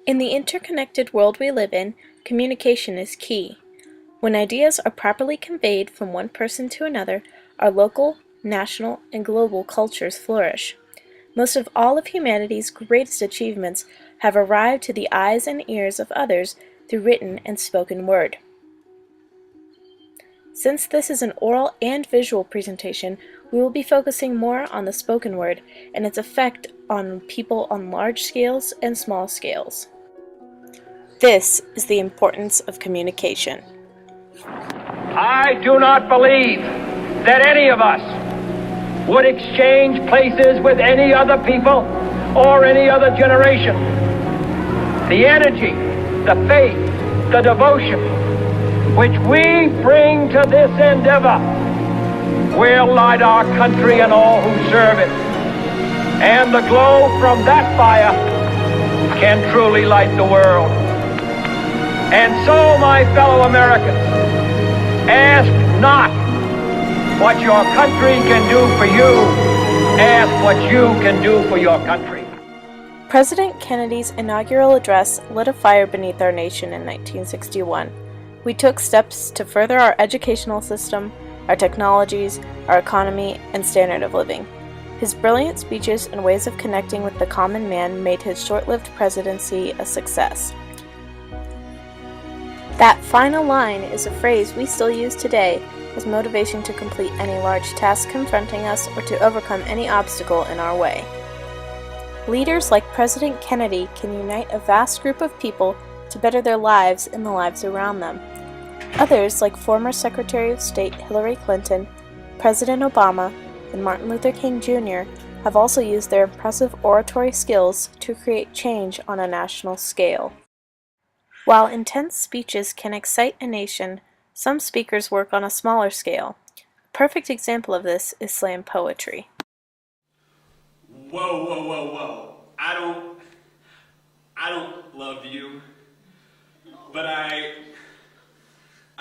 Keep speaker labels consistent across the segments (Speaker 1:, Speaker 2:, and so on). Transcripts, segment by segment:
Speaker 1: In the interconnected world we live in, communication is key. When ideas are properly conveyed from one person to another, our local, national, and global cultures flourish. Most of all of humanity's greatest achievements have arrived to the eyes and ears of others through written and spoken word. Since this is an oral and visual presentation, we will be focusing more on the spoken word and its effect on people on large scales and small scales. This is the importance of communication.
Speaker 2: I do not believe that any of us would exchange places with any other people or any other generation. The energy, the faith, the devotion which we bring to this endeavor will light our country and all who serve it. And the glow from that fire can truly light the world. And so, my fellow Americans, ask not what your country can do for you, ask what you can do for your country.
Speaker 1: President Kennedy's inaugural address lit a fire beneath our nation in 1961. We took steps to further our educational system, our technologies, our economy, and standard of living. His brilliant speeches and ways of connecting with the common man made his short-lived presidency a success. That final line is a phrase we still use today as motivation to complete any large task confronting us or to overcome any obstacle in our way. Leaders like President Kennedy can unite a vast group of people to better their lives and the lives around them. Others, like former Secretary of State Hillary Clinton, President Obama, and Martin Luther King Jr., have also used their impressive oratory skills to create change on a national scale. While intense speeches can excite a nation, some speakers work on a smaller scale. A perfect example of this is slam poetry.
Speaker 3: Whoa, whoa, whoa, whoa. I don't love you, but I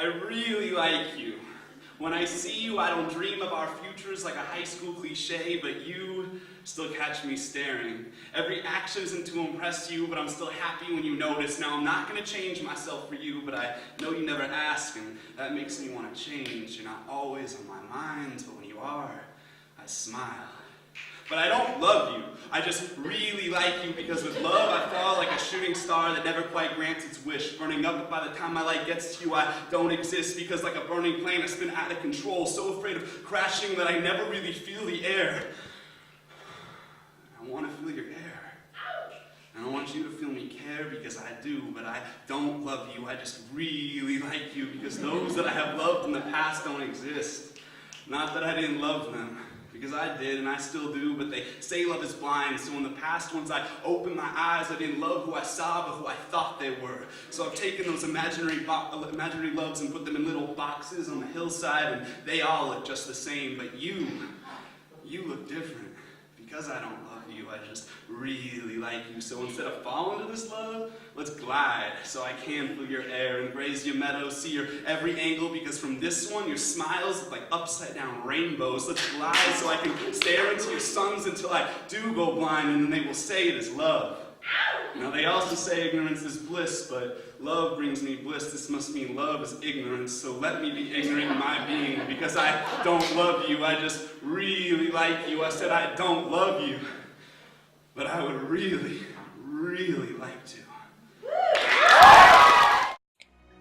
Speaker 3: really like you. When I see you, I don't dream of our futures like a high school cliche, but you still catch me staring. Every action isn't to impress you, but I'm still happy when you notice. Now, I'm not going to change myself for you, but I know you never ask, and that makes me want to change. You're not always on my mind, but when you are, I smile. But I don't love you. I just really like you because with love I fall like a shooting star that never quite grants its wish. Burning up, but by the time my light gets to you I don't exist because like a burning plane I spin out of control, so afraid of crashing that I never really feel the air. I want to feel your air. I don't want you to feel me care because I do, but I don't love you. I just really like you because those that I have loved in the past don't exist. Not that I didn't love them. Because I did, and I still do, but they say love is blind, so in the past ones I opened my eyes, I didn't love who I saw, but who I thought they were. So I've taken those imaginary loves and put them in little boxes on the hillside, and they all look just the same, but you look different. Because I don't love you, I just really like you. So instead of falling into this love, let's glide so I can feel your air and graze your meadows, see your every angle, because from this one, your smiles look like upside down rainbows. Let's glide so I can stare into your suns until I do go blind, and then they will say it is love. Now they also say ignorance is bliss, but love brings me bliss. This must mean love is ignorance, so let me be ignorant in my being, because I don't love you, I just really like you. I said I don't love you, but I would really, really like to.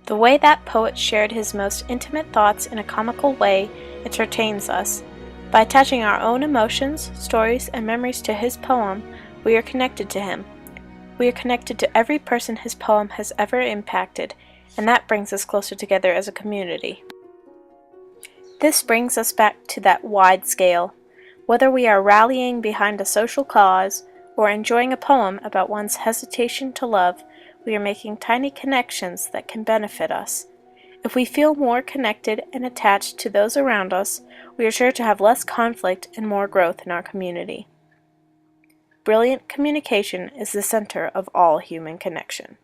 Speaker 1: The way that poet shared his most intimate thoughts in a comical way entertains us. By attaching our own emotions, stories, and memories to his poem, we are connected to him. We are connected to every person his poem has ever impacted, and that brings us closer together as a community. This brings us back to that wide scale. Whether we are rallying behind a social cause or enjoying a poem about one's hesitation to love, we are making tiny connections that can benefit us. If we feel more connected and attached to those around us, we are sure to have less conflict and more growth in our community. Brilliant communication is the center of all human connection.